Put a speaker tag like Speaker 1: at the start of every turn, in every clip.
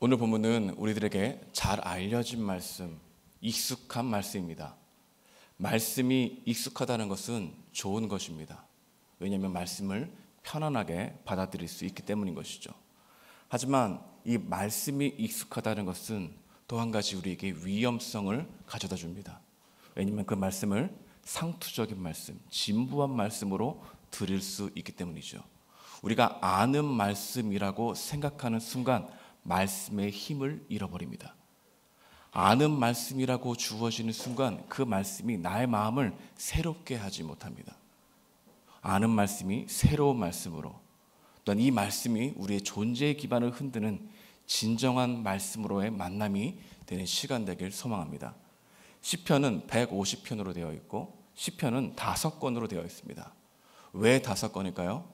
Speaker 1: 오늘 본문은 우리들에게 잘 알려진 말씀, 익숙한 말씀입니다. 말씀이 익숙하다는 것은 좋은 것입니다. 왜냐하면 말씀을 편안하게 받아들일 수 있기 때문인 것이죠. 하지만 이 말씀이 익숙하다는 것은 또 한 가지 우리에게 위험성을 가져다 줍니다. 왜냐하면 그 말씀을 상투적인 말씀, 진부한 말씀으로 들을 수 있기 때문이죠. 우리가 아는 말씀이라고 생각하는 순간 말씀의 힘을 잃어버립니다. 아는 말씀이라고 주어지는 순간 그 말씀이 나의 마음을 새롭게 하지 못합니다. 아는 말씀이 새로운 말씀으로, 또한 이 말씀이 우리의 존재의 기반을 흔드는 진정한 말씀으로의 만남이 되는 시간 되길 소망합니다. 시편은 150편으로 되어 있고 시편은 5권으로 되어 있습니다. 왜 5권일까요?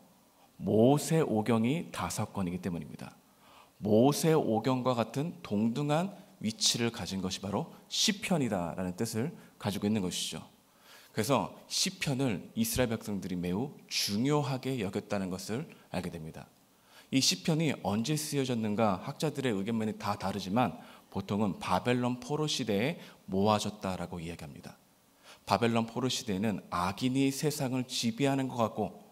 Speaker 1: 모세오경이 5권이기 때문입니다. 모세오경과 같은 동등한 위치를 가진 것이 바로 시편이다라는 뜻을 가지고 있는 것이죠. 그래서 시편을 이스라엘 백성들이 매우 중요하게 여겼다는 것을 알게 됩니다. 이 시편이 언제 쓰여졌는가 학자들의 의견만이 다 다르지만 보통은 바벨론 포로 시대에 모아졌다라고 이야기합니다. 바벨론 포로 시대에는 악인이 세상을 지배하는 것 같고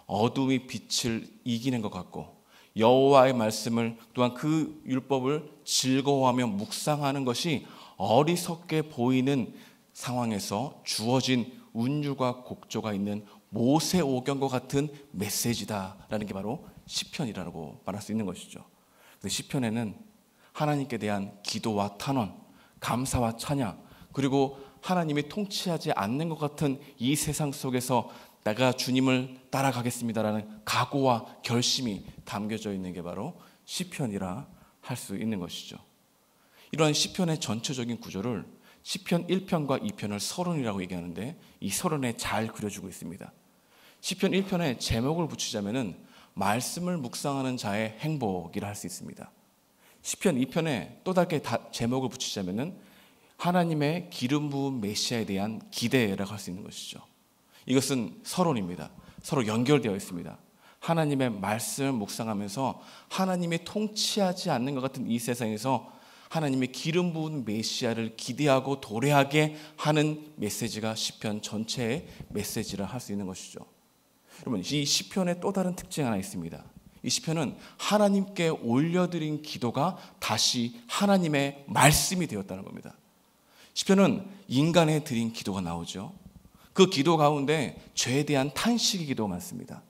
Speaker 1: 어둠이 빛을 이기는 것 같고 여호와의 말씀을 또한 그 율법을 즐거워하며 묵상하는 것이 어리석게 보이는 상황에서 주어진 운율과 곡조가 있는 모세오경과 같은 메시지다라는 게 바로 시편이라고 말할 수 있는 것이죠. 시편에는 하나님께 대한 기도와 탄원, 감사와 찬양, 그리고 하나님이 통치하지 않는 것 같은 이 세상 속에서 내가 주님을 따라가겠습니다라는 각오와 결심이 담겨져 있는 게 바로 시편이라 할 수 있는 것이죠. 이러한 시편의 전체적인 구조를 시편 1편과 2편을 서론이라고 얘기하는데 이 서론에 잘 그려주고 있습니다. 시편 1편에 제목을 붙이자면은 말씀을 묵상하는 자의 행복이라 할 수 있습니다. 시편 2편에 또 다르게 제목을 붙이자면은 하나님의 기름 부은 메시아에 대한 기대라고 할 수 있는 것이죠. 이것은 서론입니다. 서로 연결되어 있습니다. 하나님의 말씀을 묵상하면서 하나님이 통치하지 않는 것 같은 이 세상에서 하나님의 기름 부은 메시아를 기대하고 도래하게 하는 메시지가 시편 전체의 메시지라 할 수 있는 것이죠. 여러분, 이 시편의 또 다른 특징이 하나 있습니다. 이 시편은 하나님께 올려드린 기도가 다시 하나님의 말씀이 되었다는 겁니다. 시편은 인간에 드린 기도가 나오죠. 그 기도 가운데 죄에 대한 탄식의 기도가 많습니다.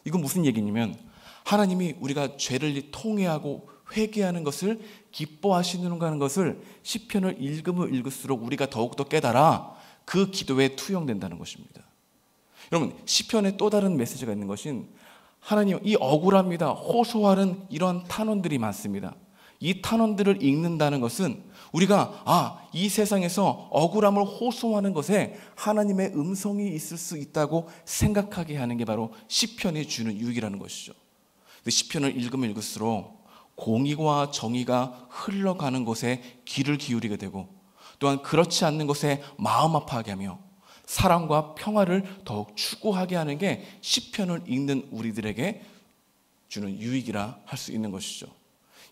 Speaker 1: 이건 무슨 얘기냐면 하나님이 우리가 죄를 통회하고 회개하는 것을 기뻐하시는가 것을 시편을 읽으면 읽을수록 우리가 더욱더 깨달아 그 기도에 투영된다는 것입니다. 여러분, 시편에 또 다른 메시지가 있는 것은 하나님 이 억울합니다, 호소하는 이런 탄원들이 많습니다. 이 탄원들을 읽는다는 것은 우리가 이 세상에서 억울함을 호소하는 것에 하나님의 음성이 있을 수 있다고 생각하게 하는 게 바로 시편이 주는 유익이라는 것이죠. 시편을 읽으면 읽을수록 공의와 정의가 흘러가는 곳에 귀를 기울이게 되고 또한 그렇지 않는 곳에 마음 아파하게 하며 사랑과 평화를 더욱 추구하게 하는 게 시편을 읽는 우리들에게 주는 유익이라 할 수 있는 것이죠.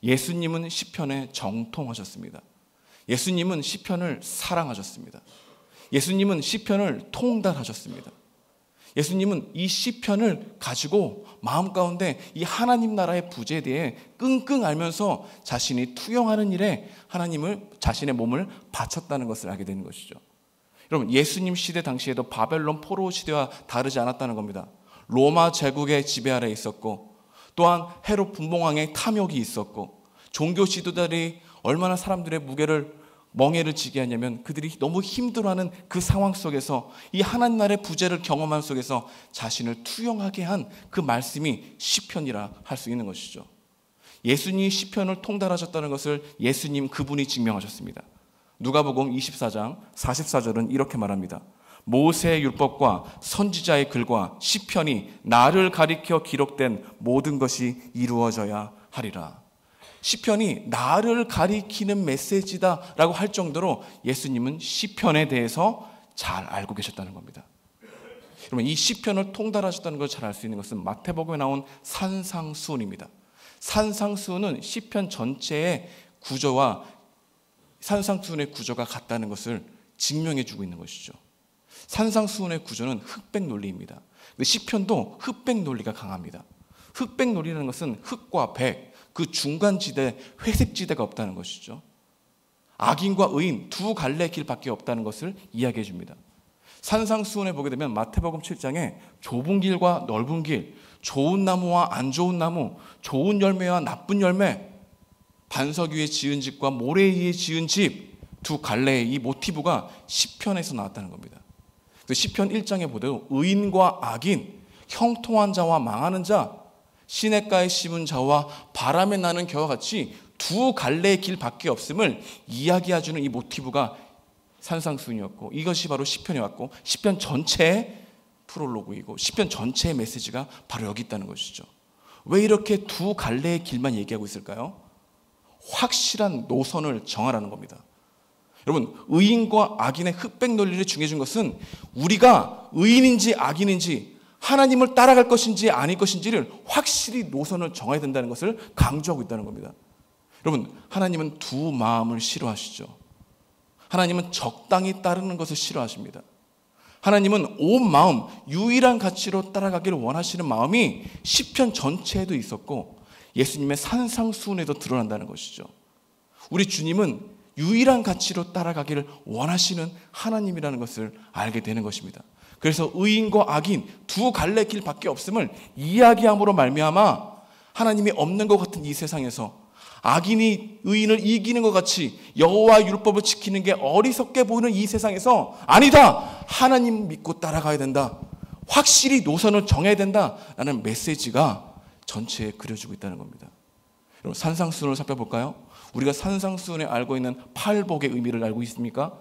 Speaker 1: 예수님은 시편에 정통하셨습니다. 예수님은 시편을 사랑하셨습니다. 예수님은 시편을 통달하셨습니다. 예수님은 이 시편을 가지고 마음 가운데 이 하나님 나라의 부재에 대해 끙끙 앓면서 자신이 투영하는 일에 하나님을 자신의 몸을 바쳤다는 것을 알게 되는 것이죠. 여러분, 예수님 시대 당시에도 바벨론 포로 시대와 다르지 않았다는 겁니다. 로마 제국의 지배 아래에 있었고 또한 헤롯 분봉왕의 탐욕이 있었고 종교 지도자들이 얼마나 사람들의 멍에를 지게 하냐면 그들이 너무 힘들어하는 그 상황 속에서 이 하나님 나라의 부재를 경험한 속에서 자신을 투영하게 한 그 말씀이 시편이라 할 수 있는 것이죠. 예수님이 시편을 통달하셨다는 것을 예수님 그분이 증명하셨습니다. 누가복음 24장 44절은 이렇게 말합니다. 모세의 율법과 선지자의 글과 시편이 나를 가리켜 기록된 모든 것이 이루어져야 하리라. 시편이 나를 가리키는 메시지다라고 할 정도로 예수님은 시편에 대해서 잘 알고 계셨다는 겁니다. 여러분, 이 시편을 통달하셨다는 걸 잘 알 수 있는 것은 마태복음에 나온 산상수훈입니다. 산상수훈은 시편 전체의 구조와 산상수훈의 구조가 같다는 것을 증명해 주고 있는 것이죠. 산상수훈의 구조는 흑백 논리입니다. 근데 시편도 흑백 논리가 강합니다. 흑백 논리라는 것은 흑과 백, 그 중간 지대, 회색 지대가 없다는 것이죠. 악인과 의인 두 갈래 길밖에 없다는 것을 이야기해 줍니다. 산상수훈에 보게 되면 마태복음 7장에 좁은 길과 넓은 길, 좋은 나무와 안 좋은 나무, 좋은 열매와 나쁜 열매, 반석 위에 지은 집과 모래 위에 지은 집, 두 갈래의 이 모티브가 시편에서 나왔다는 겁니다. 시편 1장에 보도 의인과 악인, 형통한 자와 망하는 자, 시냇가에 심은 자와 바람에 나는 겨와 같이 두 갈래의 길밖에 없음을 이야기해주는 이 모티브가 산상수훈이었고, 이것이 바로 시편에 왔고, 시편 전체의 프롤로그이고 시편 전체의 메시지가 바로 여기 있다는 것이죠. 왜 이렇게 두 갈래의 길만 얘기하고 있을까요? 확실한 노선을 정하라는 겁니다. 여러분, 의인과 악인의 흑백 논리를 중요해준 것은 우리가 의인인지 악인인지, 하나님을 따라갈 것인지 아닐 것인지를 확실히 노선을 정해야 된다는 것을 강조하고 있다는 겁니다. 여러분, 하나님은 두 마음을 싫어하시죠. 하나님은 적당히 따르는 것을 싫어하십니다. 하나님은 온 마음, 유일한 가치로 따라가기를 원하시는 마음이 시편 전체에도 있었고 예수님의 산상수훈에도 드러난다는 것이죠. 우리 주님은 유일한 가치로 따라가기를 원하시는 하나님이라는 것을 알게 되는 것입니다. 그래서 의인과 악인 두 갈래 길밖에 없음을 이야기함으로 말미암아 하나님이 없는 것 같은 이 세상에서 악인이 의인을 이기는 것 같이 여호와의 율법을 지키는 게 어리석게 보이는 이 세상에서 아니다! 하나님 믿고 따라가야 된다. 확실히 노선을 정해야 된다라는 메시지가 전체에 그려지고 있다는 겁니다. 여러분, 산상수훈을 살펴볼까요? 우리가 산상수훈에 알고 있는 팔복의 의미를 알고 있습니까?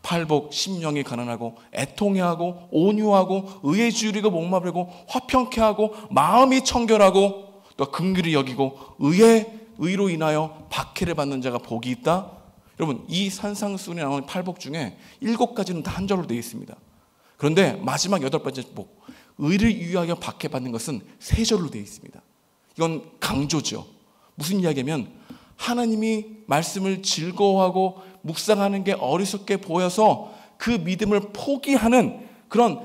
Speaker 1: 팔복, 심령이 가난하고 애통해하고 온유하고 의에 주의리고 목마르고 화평케 하고 마음이 청결하고 또 긍휼히 여기고 의로 인하여 박해를 받는 자가 복이 있다. 여러분, 이 산상수훈에 나오는 팔복 중에 7가지는 다 한 절로 되어 있습니다. 그런데 마지막 8번째 복, 의를 위하여 박해받는 것은 3절로 되어 있습니다. 이건 강조죠. 무슨 이야기냐면 하나님이 말씀을 즐거워하고 묵상하는 게 어리석게 보여서 그 믿음을 포기하는 그런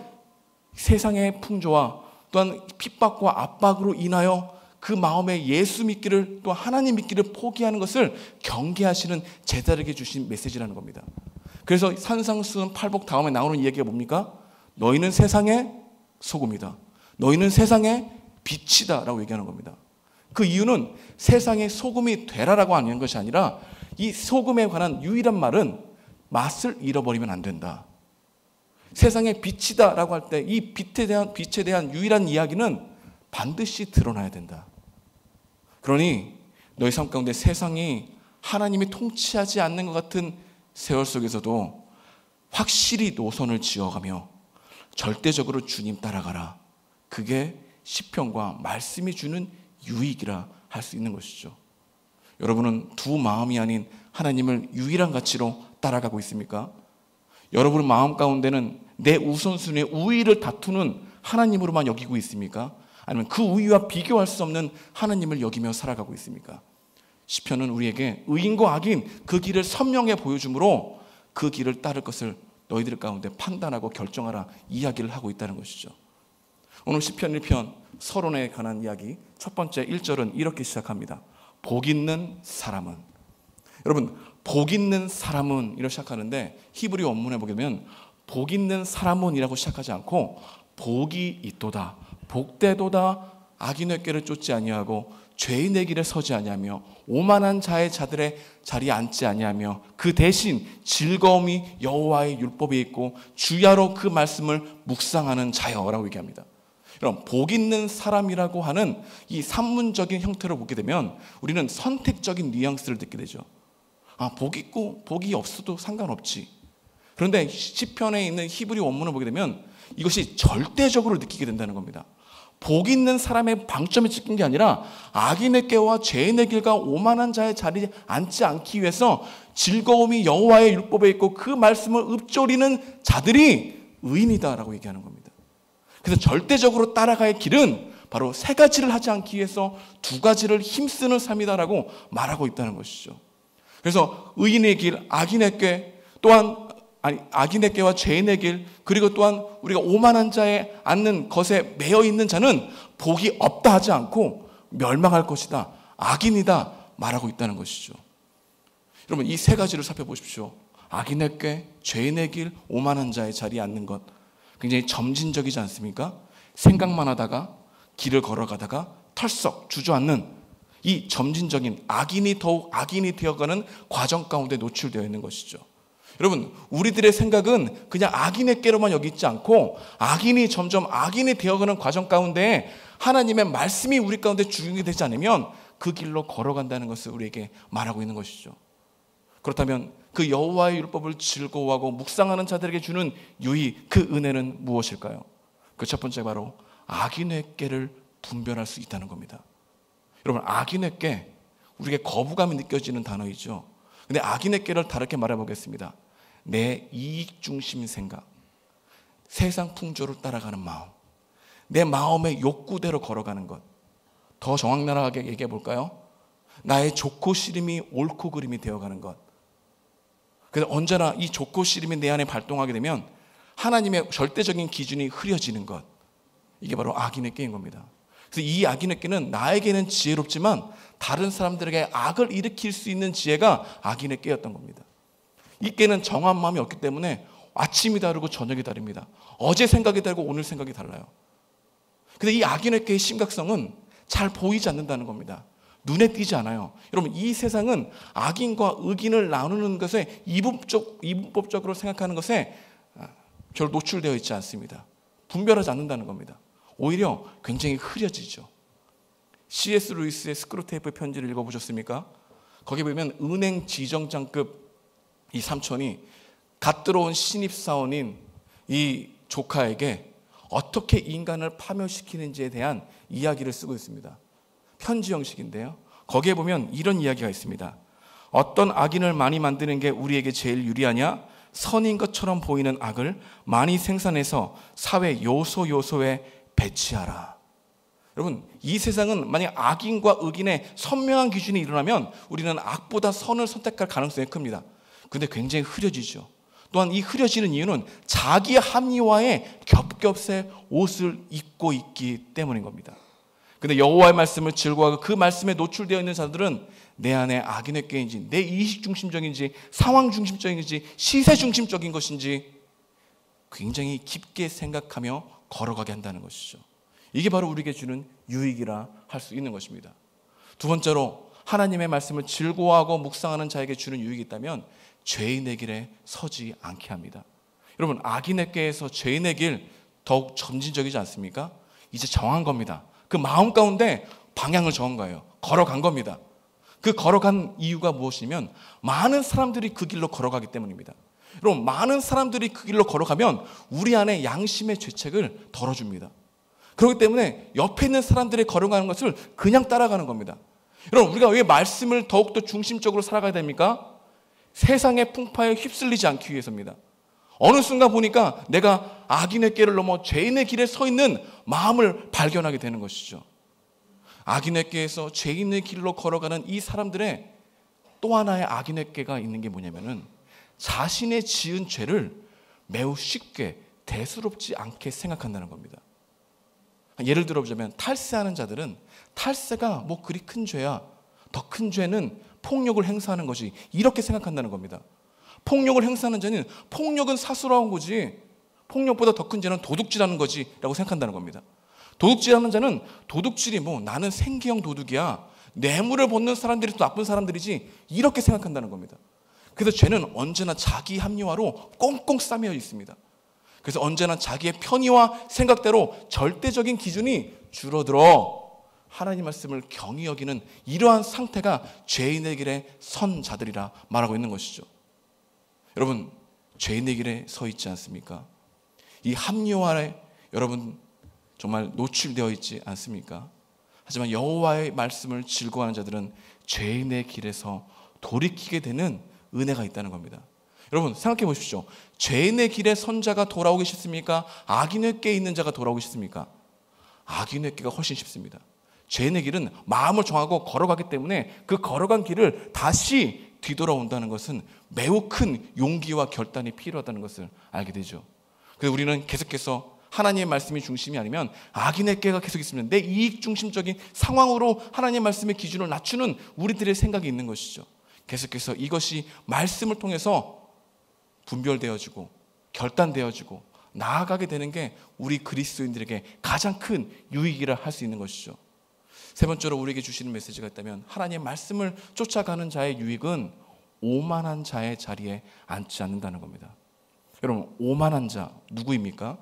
Speaker 1: 세상의 풍조와 또한 핍박과 압박으로 인하여 그 마음에 예수 믿기를 또 하나님 믿기를 포기하는 것을 경계하시는 제자에게 주신 메시지라는 겁니다. 그래서 산상수훈 팔복 다음에 나오는 이야기가 뭡니까? 너희는 세상의 소금이다. 너희는 세상의 빛이다 라고 얘기하는 겁니다. 그 이유는 세상의 소금이 되라라고 하는 것이 아니라 이 소금에 관한 유일한 말은 맛을 잃어버리면 안 된다. 세상의 빛이다 라고 할 때 이 빛에 대한 유일한 이야기는 반드시 드러나야 된다. 그러니 너희 삶 가운데 세상이 하나님이 통치하지 않는 것 같은 세월 속에서도 확실히 노선을 지어가며 절대적으로 주님 따라가라. 그게 시편과 말씀이 주는 유익이라 할 수 있는 것이죠. 여러분은 두 마음이 아닌 하나님을 유일한 가치로 따라가고 있습니까? 여러분의 마음 가운데는 내 우선순위의 우위를 다투는 하나님으로만 여기고 있습니까? 아니면 그 우위와 비교할 수 없는 하나님을 여기며 살아가고 있습니까? 시편은 우리에게 의인과 악인 그 길을 선명해 보여주므로 그 길을 따를 것을 너희들 가운데 판단하고 결정하라 이야기를 하고 있다는 것이죠. 오늘 시편 1편 서론에 관한 이야기 첫 번째 1절은 이렇게 시작합니다. 복 있는 사람은. 여러분, 복 있는 사람은 이렇게 시작하는데 히브리 원문에 보게 되면 복 있는 사람은 이라고 시작하지 않고 복이 있도다, 복되도다, 악인의 꾀를 쫓지 아니하고 죄인의 길에 서지 아니하며 오만한 자들의 자리에 앉지 아니하며 그 대신 즐거움이 여호와의 율법에 있고 주야로 그 말씀을 묵상하는 자여라고 얘기합니다. 여러분, 복 있는 사람이라고 하는 이 산문적인 형태로 보게 되면 우리는 선택적인 뉘앙스를 듣게 되죠. 복 있고 복이 없어도 상관없지. 그런데 시편에 있는 히브리 원문을 보게 되면 이것이 절대적으로 느끼게 된다는 겁니다. 복 있는 사람의 방점에 찍힌 게 아니라 악인의 꾀와 죄인의 길과 오만한 자의 자리에 앉지 않기 위해서 즐거움이 여호와의 율법에 있고 그 말씀을 읊조리는 자들이 의인이다라고 얘기하는 겁니다. 그래서 절대적으로 따라갈 길은 바로 세 가지를 하지 않기 위해서 두 가지를 힘쓰는 삶이다라고 말하고 있다는 것이죠. 그래서 의인의 길, 악인의 길, 또한 악인의 길과 죄인의 길, 그리고 또한 우리가 오만한 자에 앉는 것에 매여 있는 자는 복이 없다 하지 않고 멸망할 것이다, 악인이다 말하고 있다는 것이죠. 여러분, 이 세 가지를 살펴보십시오. 악인의 길, 죄인의 길, 오만한 자의 자리에 앉는 것, 굉장히 점진적이지 않습니까? 생각만 하다가 길을 걸어가다가 털썩 주저앉는 이 점진적인 악인이 더욱 악인이 되어가는 과정 가운데 노출되어 있는 것이죠. 여러분, 우리들의 생각은 그냥 악인의 꾀로만 여기 있지 않고 악인이 점점 악인이 되어가는 과정 가운데 하나님의 말씀이 우리 가운데 적용이 되지 않으면 그 길로 걸어간다는 것을 우리에게 말하고 있는 것이죠. 그렇다면 그 여호와의 율법을 즐거워하고 묵상하는 자들에게 주는 유익, 그 은혜는 무엇일까요? 그 첫 번째 바로 악인의 꾀를 분별할 수 있다는 겁니다. 여러분, 악인의 꾀, 우리에게 거부감이 느껴지는 단어이죠. 근데 악인의 꾀를 다르게 말해보겠습니다. 내 이익 중심 생각, 세상 풍조를 따라가는 마음, 내 마음의 욕구대로 걸어가는 것. 더 정확하게 얘기해 볼까요? 나의 좋고 싫음이 옳고 그름이 되어가는 것. 그래서 언제나 이 좋고 싫음이 내 안에 발동하게 되면 하나님의 절대적인 기준이 흐려지는 것. 이게 바로 악인의 꾀인 겁니다. 그래서 이 악인의 꾀는 나에게는 지혜롭지만 다른 사람들에게 악을 일으킬 수 있는 지혜가 악인의 꾀였던 겁니다. 이 꾀는 정한 마음이 없기 때문에 아침이 다르고 저녁이 다릅니다. 어제 생각이 다르고 오늘 생각이 달라요. 근데 이 악인의 꾀의 심각성은 잘 보이지 않는다는 겁니다. 눈에 띄지 않아요. 여러분, 이 세상은 악인과 의인을 나누는 것에 이분법적으로 생각하는 것에 별로 노출되어 있지 않습니다. 분별하지 않는다는 겁니다. 오히려 굉장히 흐려지죠. C.S. 루이스의 스크루테이프 편지를 읽어보셨습니까? 거기 보면 은행 지점장급 이 삼촌이 갓 들어온 신입사원인 이 조카에게 어떻게 인간을 파멸시키는지에 대한 이야기를 쓰고 있습니다. 편지 형식인데요. 거기에 보면 이런 이야기가 있습니다. 어떤 악인을 많이 만드는 게 우리에게 제일 유리하냐? 선인 것처럼 보이는 악을 많이 생산해서 사회 요소에 배치하라. 여러분, 이 세상은 만약 악인과 의인의 선명한 기준이 일어나면 우리는 악보다 선을 선택할 가능성이 큽니다. 근데 굉장히 흐려지죠. 또한 이 흐려지는 이유는 자기 합리화에 겹겹새 옷을 입고 있기 때문인 겁니다. 근데 여호와의 말씀을 즐거워하고 그 말씀에 노출되어 있는 자들은 내 안에 악인의 꾀인지, 내 이익 중심적인지, 상황 중심적인지, 시세 중심적인 것인지 굉장히 깊게 생각하며 걸어가게 한다는 것이죠. 이게 바로 우리에게 주는 유익이라 할 수 있는 것입니다. 두 번째로 하나님의 말씀을 즐거워하고 묵상하는 자에게 주는 유익이 있다면 죄인의 길에 서지 않게 합니다. 여러분, 악인의 꾀에서 죄인의 길 더욱 점진적이지 않습니까? 이제 정한 겁니다. 그 마음 가운데 방향을 정한 거예요. 걸어간 겁니다. 그 걸어간 이유가 무엇이냐면 많은 사람들이 그 길로 걸어가기 때문입니다. 여러분, 많은 사람들이 그 길로 걸어가면 우리 안에 양심의 죄책을 덜어줍니다. 그렇기 때문에 옆에 있는 사람들이 걸어가는 것을 그냥 따라가는 겁니다. 여러분, 우리가 왜 말씀을 더욱더 중심적으로 살아가야 됩니까? 세상의 풍파에 휩쓸리지 않기 위해서입니다. 어느 순간 보니까 내가 악인의 꾀를 넘어 죄인의 길에 서 있는 마음을 발견하게 되는 것이죠. 악인의 꾀에서 죄인의 길로 걸어가는 이 사람들의 또 하나의 악인의 꾀가 있는 게 뭐냐면은 자신의 지은 죄를 매우 쉽게 대수롭지 않게 생각한다는 겁니다. 예를 들어보자면 탈세하는 자들은 탈세가 뭐 그리 큰 죄야, 더 큰 죄는 폭력을 행사하는 것이, 이렇게 생각한다는 겁니다. 폭력을 행사하는 자는 폭력은 사소로운 거지, 폭력보다 더 큰 죄는 도둑질하는 거지 라고 생각한다는 겁니다. 도둑질하는 자는 도둑질이 뭐 나는 생계형 도둑이야, 뇌물을 벗는 사람들이 또 나쁜 사람들이지, 이렇게 생각한다는 겁니다. 그래서 죄는 언제나 자기 합리화로 꽁꽁 싸매어 있습니다. 그래서 언제나 자기의 편의와 생각대로 절대적인 기준이 줄어들어 하나님 말씀을 경히 여기는 이러한 상태가 죄인의 길에 선 자들이라 말하고 있는 것이죠. 여러분, 죄인의 길에 서 있지 않습니까? 이 합리화에 여러분 정말 노출되어 있지 않습니까? 하지만 여호와의 말씀을 즐거워하는 자들은 죄인의 길에서 돌이키게 되는 은혜가 있다는 겁니다. 여러분, 생각해 보십시오. 죄인의 길에 선 자가 돌아오기 싫습니까? 악인의 꾀에 있는 자가 돌아오기 싫습니까? 악인의 길가 훨씬 쉽습니다. 죄인의 길은 마음을 정하고 걸어가기 때문에 그 걸어간 길을 다시 뒤돌아온다는 것은 매우 큰 용기와 결단이 필요하다는 것을 알게 되죠. 그래서 우리는 계속해서 하나님의 말씀이 중심이 아니면 악인의 꾀가 계속 있으면 내 이익 중심적인 상황으로 하나님의 말씀의 기준을 낮추는 우리들의 생각이 있는 것이죠. 계속해서 이것이 말씀을 통해서 분별되어지고 결단되어지고 나아가게 되는 게 우리 그리스도인들에게 가장 큰 유익이라 할 수 있는 것이죠. 세 번째로 우리에게 주시는 메시지가 있다면 하나님의 말씀을 쫓아가는 자의 유익은 오만한 자의 자리에 앉지 않는다는 겁니다. 여러분, 오만한 자 누구입니까?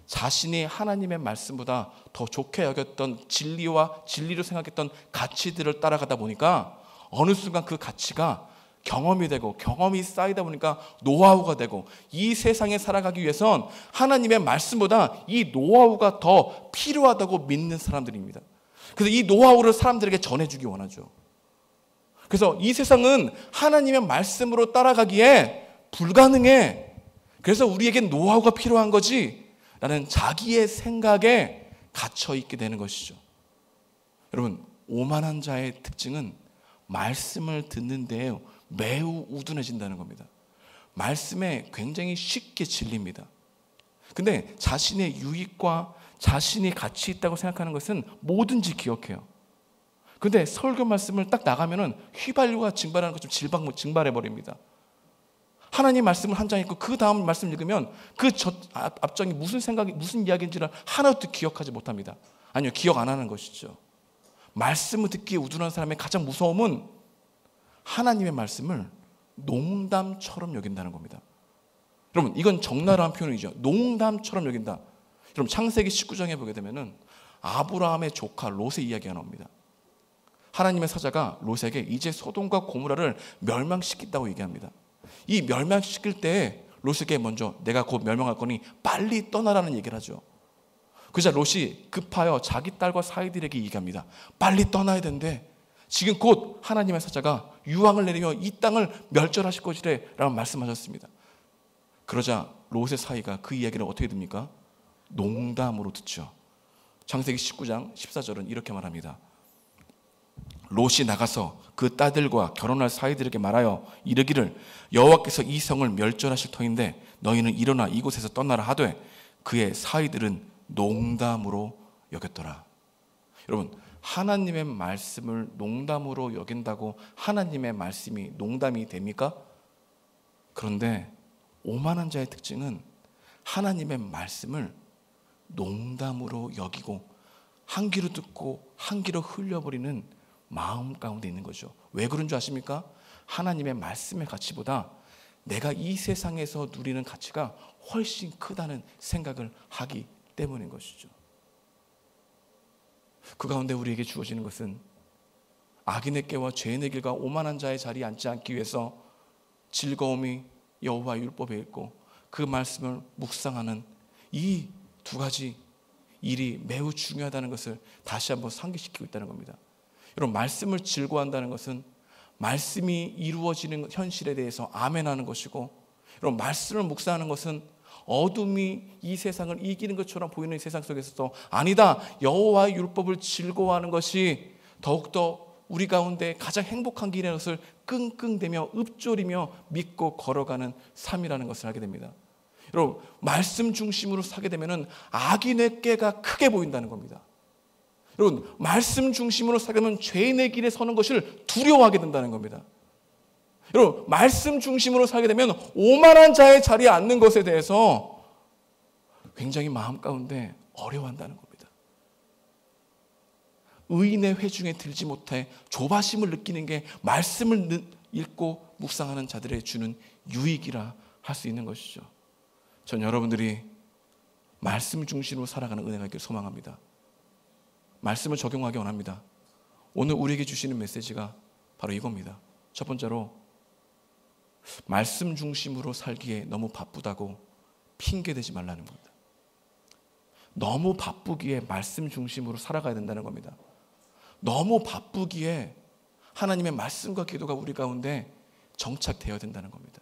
Speaker 1: 자신이 하나님의 말씀보다 더 좋게 여겼던 진리와 진리로 생각했던 가치들을 따라가다 보니까 어느 순간 그 가치가 경험이 되고 경험이 쌓이다 보니까 노하우가 되고 이 세상에 살아가기 위해선 하나님의 말씀보다 이 노하우가 더 필요하다고 믿는 사람들입니다. 그래서 이 노하우를 사람들에게 전해주기 원하죠. 그래서 이 세상은 하나님의 말씀으로 따라가기에 불가능해. 그래서 우리에겐 노하우가 필요한 거지 라는 자기의 생각에 갇혀 있게 되는 것이죠. 여러분, 오만한 자의 특징은 말씀을 듣는 데에 매우 우둔해진다는 겁니다. 말씀에 굉장히 쉽게 질립니다. 근데 자신의 유익과 자신이 가치 있다고 생각하는 것은 뭐든지 기억해요. 근데 설교 말씀을 딱 나가면은 휘발유가 증발하는 것처럼 증발해버립니다. 하나님 말씀을 한 장 읽고 그 다음 말씀 읽으면 그 앞장이 무슨 생각이 무슨 이야기인지를 하나도 기억하지 못합니다. 아니요, 기억 안 하는 것이죠. 말씀을 듣기에 우둔한 사람의 가장 무서움은 하나님의 말씀을 농담처럼 여긴다는 겁니다. 여러분, 이건 적나라한 표현이죠. 농담처럼 여긴다. 여러분, 창세기 19장에 보게 되면은 아브라함의 조카 롯의 이야기가 나옵니다. 하나님의 사자가 롯에게 이제 소돔과 고모라를 멸망시킨다고 얘기합니다. 이 멸망시킬 때 롯에게 먼저 내가 곧 멸망할 거니 빨리 떠나라는 얘기를 하죠. 그러자 롯이 급하여 자기 딸과 사이들에게 얘기합니다. 빨리 떠나야 된대. 지금 곧 하나님의 사자가 유황을 내리며 이 땅을 멸절하실 것이래 라고 말씀하셨습니다. 그러자 롯의 사이가 그 이야기를 어떻게 듭니까? 농담으로 듣죠. 창세기 19장 14절은 이렇게 말합니다. 롯이 나가서 그 딸들과 결혼할 사이들에게 말하여 이르기를 여호와께서 이 성을 멸절하실 터인데 너희는 일어나 이곳에서 떠나라 하되 그의 사이들은 농담으로 여겼더라. 여러분, 하나님의 말씀을 농담으로 여긴다고 하나님의 말씀이 농담이 됩니까? 그런데 오만한 자의 특징은 하나님의 말씀을 농담으로 여기고 한 귀로 듣고 한 귀로 흘려버리는 마음 가운데 있는 거죠. 왜 그런 줄 아십니까? 하나님의 말씀의 가치보다 내가 이 세상에서 누리는 가치가 훨씬 크다는 생각을 하기 때문인 것이죠. 그 가운데 우리에게 주어지는 것은 악인의 꾀와 죄인의 길과 오만한 자의 자리에 앉지 않기 위해서 즐거움이 여호와의 율법에 있고 그 말씀을 묵상하는 이 두 가지 일이 매우 중요하다는 것을 다시 한번 상기시키고 있다는 겁니다. 여러분, 말씀을 즐거워한다는 것은 말씀이 이루어지는 현실에 대해서 아멘하는 것이고, 여러분, 말씀을 묵상하는 것은 어둠이 이 세상을 이기는 것처럼 보이는 이 세상 속에서도 아니다, 여호와의 율법을 즐거워하는 것이 더욱더 우리 가운데 가장 행복한 길이라는 것을 끙끙대며 읊조리며 믿고 걸어가는 삶이라는 것을 알게 됩니다. 여러분, 말씀 중심으로 사게 되면 악인의 꾀가 크게 보인다는 겁니다. 여러분, 말씀 중심으로 살게 되면 죄인의 길에 서는 것을 두려워하게 된다는 겁니다. 여러분, 말씀 중심으로 살게 되면 오만한 자의 자리에 앉는 것에 대해서 굉장히 마음 가운데 어려워한다는 겁니다. 의인의 회중에 들지 못해 조바심을 느끼는 게 말씀을 읽고 묵상하는 자들의 주는 유익이라 할 수 있는 것이죠. 전 여러분들이 말씀 중심으로 살아가는 은혜가 있기를 소망합니다. 말씀을 적용하기 원합니다. 오늘 우리에게 주시는 메시지가 바로 이겁니다. 첫 번째로, 말씀 중심으로 살기에 너무 바쁘다고 핑계대지 말라는 겁니다. 너무 바쁘기에 말씀 중심으로 살아가야 된다는 겁니다. 너무 바쁘기에 하나님의 말씀과 기도가 우리 가운데 정착되어야 된다는 겁니다.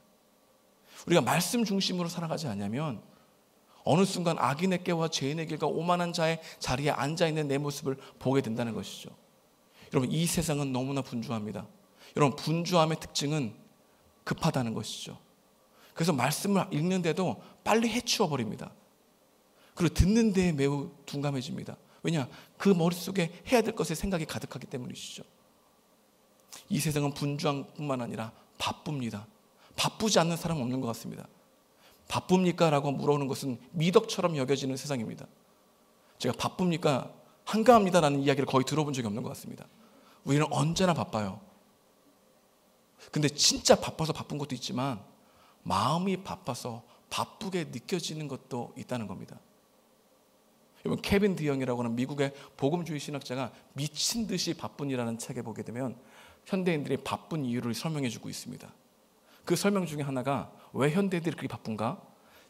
Speaker 1: 우리가 말씀 중심으로 살아가지 않으면 어느 순간 악인의 꾀와 죄인의 길과 오만한 자의 자리에 앉아있는 내 모습을 보게 된다는 것이죠. 여러분, 이 세상은 너무나 분주합니다. 여러분, 분주함의 특징은 급하다는 것이죠. 그래서 말씀을 읽는데도 빨리 해치워 버립니다. 그리고 듣는 데에 매우 둔감해집니다. 왜냐? 그 머릿속에 해야 될 것에 생각이 가득하기 때문이시죠. 이 세상은 분주한 뿐만 아니라 바쁩니다. 바쁘지 않는 사람은 없는 것 같습니다. 바쁩니까? 라고 물어보는 것은 미덕처럼 여겨지는 세상입니다. 제가 바쁩니까? 한가합니다 라는 이야기를 거의 들어본 적이 없는 것 같습니다. 우리는 언제나 바빠요. 근데 진짜 바빠서 바쁜 것도 있지만 마음이 바빠서 바쁘게 느껴지는 것도 있다는 겁니다. 여러분, 케빈 드영이라고 하는 미국의 복음주의 신학자가 미친 듯이 바쁜이라는 책에 보게 되면 현대인들이 바쁜 이유를 설명해 주고 있습니다. 그 설명 중에 하나가 왜 현대인들이 그렇게 바쁜가?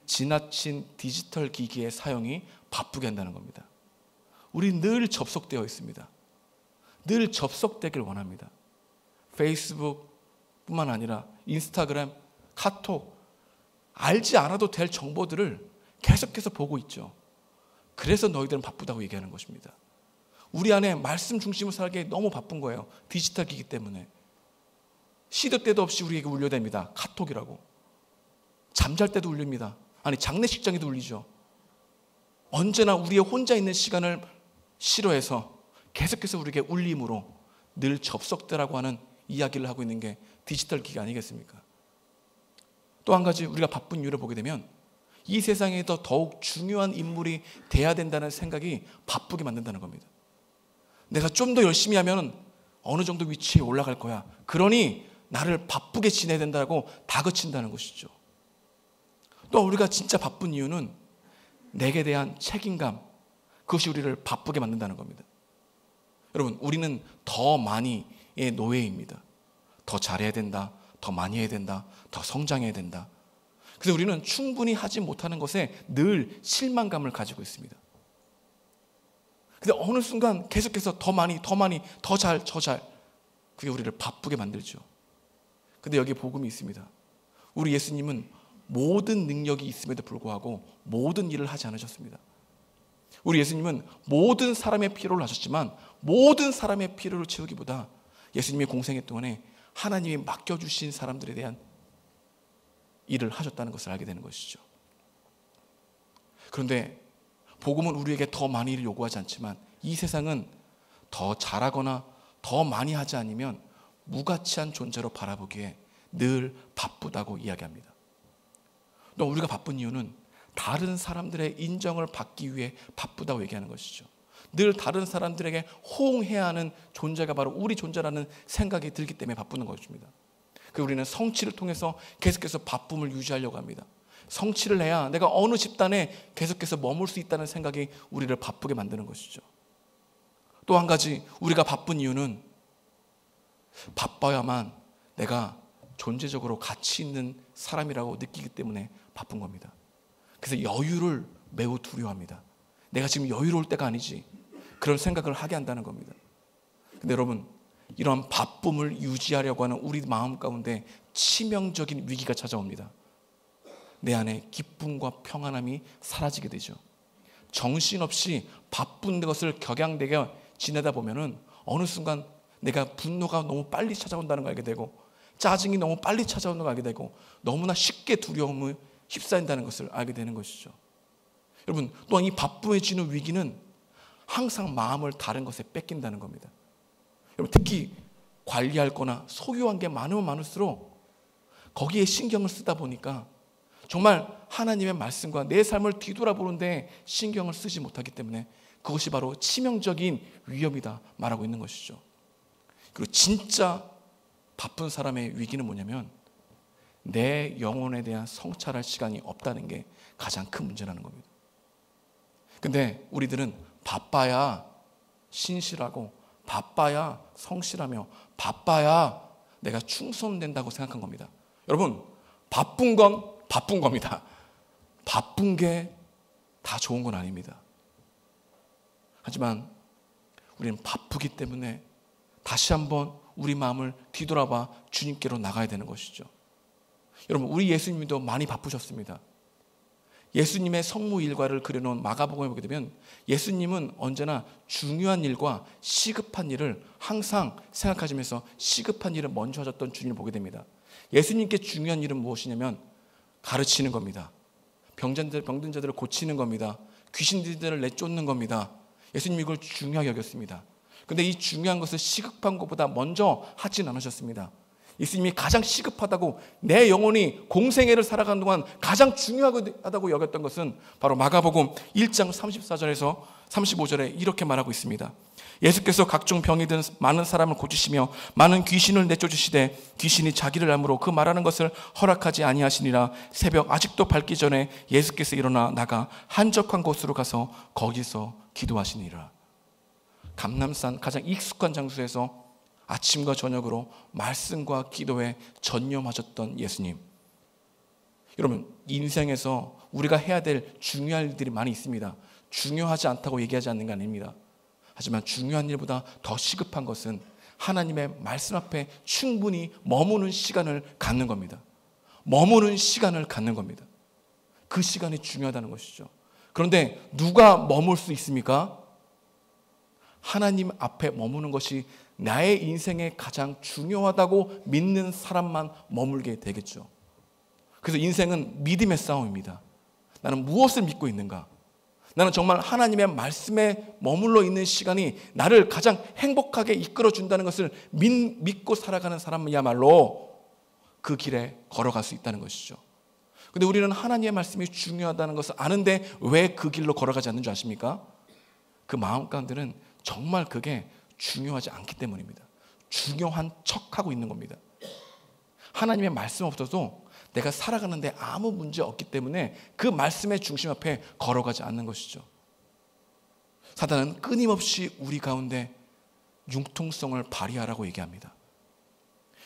Speaker 1: 지나친 디지털 기기의 사용이 바쁘게 한다는 겁니다. 우리 늘 접속되어 있습니다. 늘 접속되길 원합니다. 페이스북뿐만 아니라 인스타그램, 카톡, 알지 않아도 될 정보들을 계속해서 보고 있죠. 그래서 너희들은 바쁘다고 얘기하는 것입니다. 우리 안에 말씀 중심으로 살기에 너무 바쁜 거예요. 디지털 기기 때문에. 시도 때도 없이 우리에게 울려댑니다. 카톡이라고. 잠잘 때도 울립니다. 아니, 장례식장에도 울리죠. 언제나 우리의 혼자 있는 시간을 싫어해서 계속해서 우리에게 울림으로 늘 접속되라고 하는 이야기를 하고 있는 게 디지털 기기 아니겠습니까? 또 한 가지 우리가 바쁜 이유를 보게 되면 이 세상에 더욱 중요한 인물이 돼야 된다는 생각이 바쁘게 만든다는 겁니다. 내가 좀 더 열심히 하면 어느 정도 위치에 올라갈 거야. 그러니 나를 바쁘게 지내야 된다고 다그친다는 것이죠. 또 우리가 진짜 바쁜 이유는 내게 대한 책임감, 그것이 우리를 바쁘게 만든다는 겁니다. 여러분, 우리는 더 많이의 노예입니다. 더 잘해야 된다, 더 많이 해야 된다, 더 성장해야 된다. 그래서 우리는 충분히 하지 못하는 것에 늘 실망감을 가지고 있습니다. 근데 어느 순간 계속해서 더 많이, 더 잘, 그게 우리를 바쁘게 만들죠. 근데 여기에 복음이 있습니다. 우리 예수님은 모든 능력이 있음에도 불구하고 모든 일을 하지 않으셨습니다. 우리 예수님은 모든 사람의 필요를 하셨지만 모든 사람의 필요를 채우기보다 예수님의 공생애 동안에 하나님이 맡겨주신 사람들에 대한 일을 하셨다는 것을 알게 되는 것이죠. 그런데 복음은 우리에게 더 많이 일을 요구하지 않지만 이 세상은 더 잘하거나 더 많이 하지 않으면 무가치한 존재로 바라보기에 늘 바쁘다고 이야기합니다. 또 우리가 바쁜 이유는 다른 사람들의 인정을 받기 위해 바쁘다고 얘기하는 것이죠. 늘 다른 사람들에게 호응해야 하는 존재가 바로 우리 존재라는 생각이 들기 때문에 바쁘는 것입니다. 그래서 우리는 성취를 통해서 계속해서 바쁨을 유지하려고 합니다. 성취를 해야 내가 어느 집단에 계속해서 머물 수 있다는 생각이 우리를 바쁘게 만드는 것이죠. 또 한 가지 우리가 바쁜 이유는 바빠야만 내가 존재적으로 가치 있는 사람이라고 느끼기 때문에 바쁜 겁니다. 그래서 여유를 매우 두려워합니다. 내가 지금 여유로울 때가 아니지, 그런 생각을 하게 한다는 겁니다. 근데 여러분, 이런 바쁨을 유지하려고 하는 우리 마음 가운데 치명적인 위기가 찾아옵니다. 내 안에 기쁨과 평안함이 사라지게 되죠. 정신없이 바쁜 것을 격양되게 지내다 보면은 어느 순간 내가 분노가 너무 빨리 찾아온다는 걸 알게 되고 짜증이 너무 빨리 찾아오는 걸 알게 되고 너무나 쉽게 두려움을 휩싸인다는 것을 알게 되는 것이죠. 여러분, 또한 이 바쁘해지는 위기는 항상 마음을 다른 것에 뺏긴다는 겁니다. 여러분, 특히 관리할 거나 소유한 게 많으면 많을수록 거기에 신경을 쓰다 보니까 정말 하나님의 말씀과 내 삶을 뒤돌아보는데 신경을 쓰지 못하기 때문에 그것이 바로 치명적인 위험이다 말하고 있는 것이죠. 그리고 진짜 바쁜 사람의 위기는 뭐냐면 내 영혼에 대한 성찰할 시간이 없다는 게 가장 큰 문제라는 겁니다. 근데 우리들은 바빠야 신실하고 바빠야 성실하며 바빠야 내가 충성된다고 생각한 겁니다. 여러분, 바쁜 건 바쁜 겁니다. 바쁜 게 다 좋은 건 아닙니다. 하지만 우리는 바쁘기 때문에 다시 한번 우리 마음을 뒤돌아봐 주님께로 나가야 되는 것이죠. 여러분, 우리 예수님도 많이 바쁘셨습니다. 예수님의 성무 일과를 그려놓은 마가복음에 보게 되면 예수님은 언제나 중요한 일과 시급한 일을 항상 생각하시면서 시급한 일을 먼저 하셨던 주님을 보게 됩니다. 예수님께 중요한 일은 무엇이냐면 가르치는 겁니다. 병든 자들을 고치는 겁니다. 귀신들을 내쫓는 겁니다. 예수님이 이걸 중요하게 여겼습니다. 그런데 이 중요한 것을 시급한 것보다 먼저 하진 않으셨습니다. 예수님이 가장 시급하다고, 내 영혼이 공생애를 살아가는 동안 가장 중요하다고 여겼던 것은 바로 마가복음 1장 34절에서 35절에 이렇게 말하고 있습니다. 예수께서 각종 병이 든 많은 사람을 고치시며 많은 귀신을 내쫓으시되 귀신이 자기를 알므로 그 말하는 것을 허락하지 아니하시니라. 새벽 아직도 밝기 전에 예수께서 일어나 나가 한적한 곳으로 가서 거기서 기도하시니라. 감람산 가장 익숙한 장소에서 아침과 저녁으로 말씀과 기도에 전념하셨던 예수님. 여러분, 인생에서 우리가 해야 될 중요한 일들이 많이 있습니다. 중요하지 않다고 얘기하지 않는 게 아닙니다. 하지만 중요한 일보다 더 시급한 것은 하나님의 말씀 앞에 충분히 머무는 시간을 갖는 겁니다. 머무는 시간을 갖는 겁니다. 그 시간이 중요하다는 것이죠. 그런데 누가 머물 수 있습니까? 하나님 앞에 머무는 것이 나의 인생에 가장 중요하다고 믿는 사람만 머물게 되겠죠. 그래서 인생은 믿음의 싸움입니다. 나는 무엇을 믿고 있는가? 나는 정말 하나님의 말씀에 머물러 있는 시간이 나를 가장 행복하게 이끌어준다는 것을 믿고 살아가는 사람이야말로 그 길에 걸어갈 수 있다는 것이죠. 그런데 우리는 하나님의 말씀이 중요하다는 것을 아는데 왜 그 길로 걸어가지 않는 줄 아십니까? 그 마음 가운데는 정말 그게 중요하지 않기 때문입니다. 중요한 척하고 있는 겁니다. 하나님의 말씀 없어도 내가 살아가는데 아무 문제 없기 때문에 그 말씀의 중심 앞에 걸어가지 않는 것이죠. 사단은 끊임없이 우리 가운데 융통성을 발휘하라고 얘기합니다.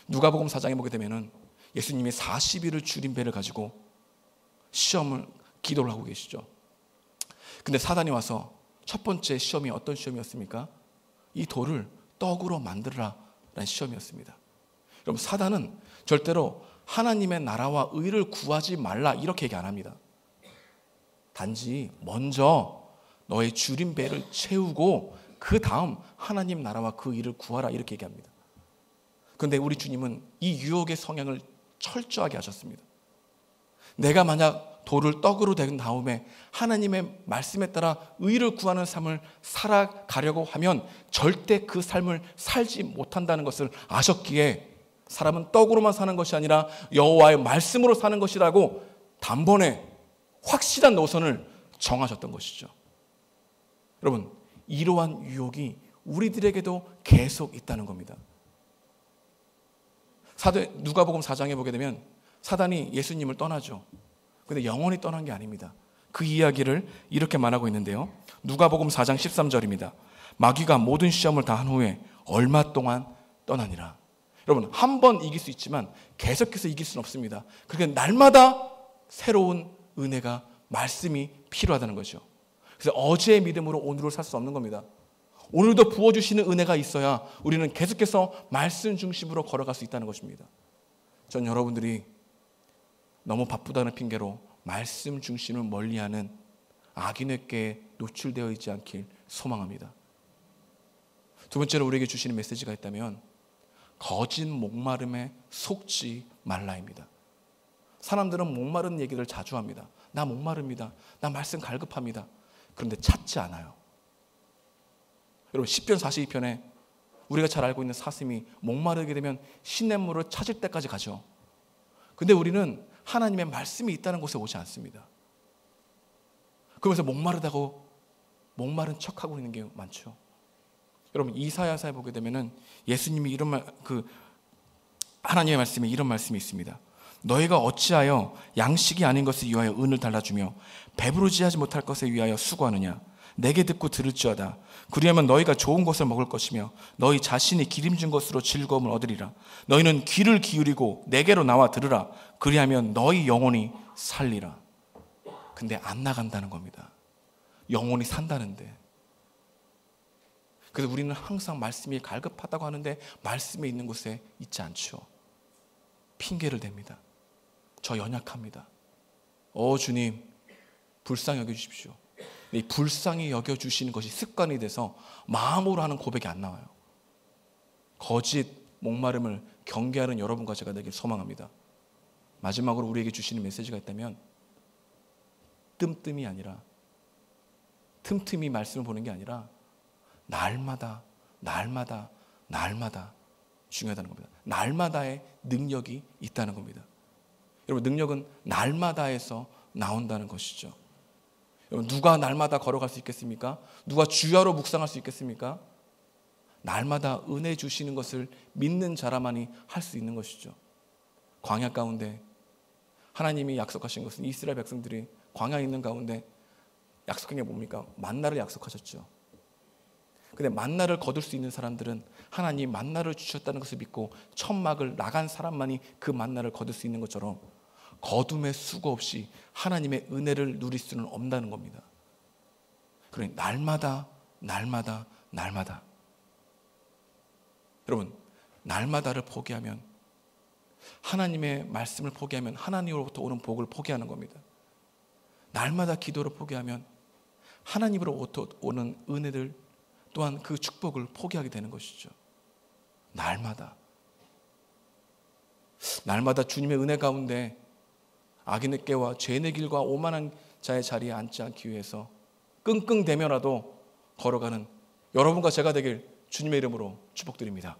Speaker 1: 누가복음 4장에 보게 되면은 예수님이 40일을 줄인 배를 가지고 기도를 하고 계시죠. 근데 사단이 와서 첫 번째 시험이 어떤 시험이었습니까? 이 돌을 떡으로 만들어라 라는 시험이었습니다. 여러분, 사단은 절대로 하나님의 나라와 의를 구하지 말라 이렇게 얘기 안 합니다. 단지 먼저 너의 줄인 배를 채우고 그 다음 하나님 나라와 그 의를 구하라 이렇게 얘기합니다. 그런데 우리 주님은 이 유혹의 성향을 철저하게 하셨습니다. 내가 만약 돌을 떡으로 된 다음에 하나님의 말씀에 따라 의를 구하는 삶을 살아가려고 하면 절대 그 삶을 살지 못한다는 것을 아셨기에 사람은 떡으로만 사는 것이 아니라 여호와의 말씀으로 사는 것이라고 단번에 확실한 노선을 정하셨던 것이죠. 여러분, 이러한 유혹이 우리들에게도 계속 있다는 겁니다. 누가복음 4장에 보게 되면 사단이 예수님을 떠나죠. 그런데 영원히 떠난 게 아닙니다. 그 이야기를 이렇게 말하고 있는데요. 누가복음 4장 13절입니다. 마귀가 모든 시험을 다 한 후에 얼마 동안 떠나니라. 여러분, 한 번 이길 수 있지만 계속해서 이길 수는 없습니다. 그러니까 날마다 새로운 은혜가, 말씀이 필요하다는 거죠. 그래서 어제의 믿음으로 오늘을 살 수 없는 겁니다. 오늘도 부어주시는 은혜가 있어야 우리는 계속해서 말씀 중심으로 걸어갈 수 있다는 것입니다. 전 여러분들이 너무 바쁘다는 핑계로 말씀 중심을 멀리하는 악인에게 노출되어 있지 않길 소망합니다. 두 번째로 우리에게 주시는 메시지가 있다면 거짓 목마름에 속지 말라입니다. 사람들은 목마른 얘기를 자주 합니다. 나 목마릅니다. 나 말씀 갈급합니다. 그런데 찾지 않아요. 여러분, 시편 42편에 우리가 잘 알고 있는 사슴이 목마르게 되면 시냇물을 찾을 때까지 가죠. 근데 우리는 하나님의 말씀이 있다는 곳에 오지 않습니다. 그러면서 목마르다고 목마른 척하고 있는 게 많죠. 여러분, 이사야서에 보게 되면은 예수님이 이런 하나님의 말씀에 이런 말씀이 있습니다. 너희가 어찌하여 양식이 아닌 것을 위하여 은을 달라주며 배부르지 하지 못할 것에 위하여 수고하느냐. 내게 듣고 들을지어다. 그리하면 너희가 좋은 것을 먹을 것이며 너희 자신이 기름진 것으로 즐거움을 얻으리라. 너희는 귀를 기울이고 내게로 나와 들으라. 그리하면 너희 영혼이 살리라. 근데 안 나간다는 겁니다. 영혼이 산다는데. 그래서 우리는 항상 말씀이 갈급하다고 하는데 말씀에 있는 곳에 있지 않죠. 핑계를 댑니다. 저 연약합니다. 주님, 불쌍히 여겨주십시오. 이 불쌍히 여겨주시는 것이 습관이 돼서 마음으로 하는 고백이 안 나와요. 거짓, 목마름을 경계하는 여러분과 제가 되길 소망합니다. 마지막으로 우리에게 주시는 메시지가 있다면 뜸뜸이 아니라 틈틈이 말씀을 보는 게 아니라 날마다 중요하다는 겁니다. 날마다의 능력이 있다는 겁니다. 여러분, 능력은 날마다에서 나온다는 것이죠. 여러분, 누가 날마다 걸어갈 수 있겠습니까? 누가 주야로 묵상할 수 있겠습니까? 날마다 은혜 주시는 것을 믿는 자라만이 할 수 있는 것이죠. 광야 가운데 하나님이 약속하신 것은 이스라엘 백성들이 광야에 있는 가운데 약속한 게 뭡니까? 만나를 약속하셨죠. 근데 만나를 거둘 수 있는 사람들은 하나님 만나를 주셨다는 것을 믿고 천막을 나간 사람만이 그 만나를 거둘 수 있는 것처럼 거둠의 수고 없이 하나님의 은혜를 누릴 수는 없다는 겁니다. 그러니 날마다 여러분, 날마다를 포기하면, 하나님의 말씀을 포기하면 하나님으로부터 오는 복을 포기하는 겁니다. 날마다 기도를 포기하면 하나님으로부터 오는 은혜를 또한 그 축복을 포기하게 되는 것이죠. 날마다 주님의 은혜 가운데 악인의 꾀와 죄의 길과 오만한 자의 자리에 앉지 않기 위해서 끙끙대며라도 걸어가는 여러분과 제가 되길 주님의 이름으로 축복드립니다.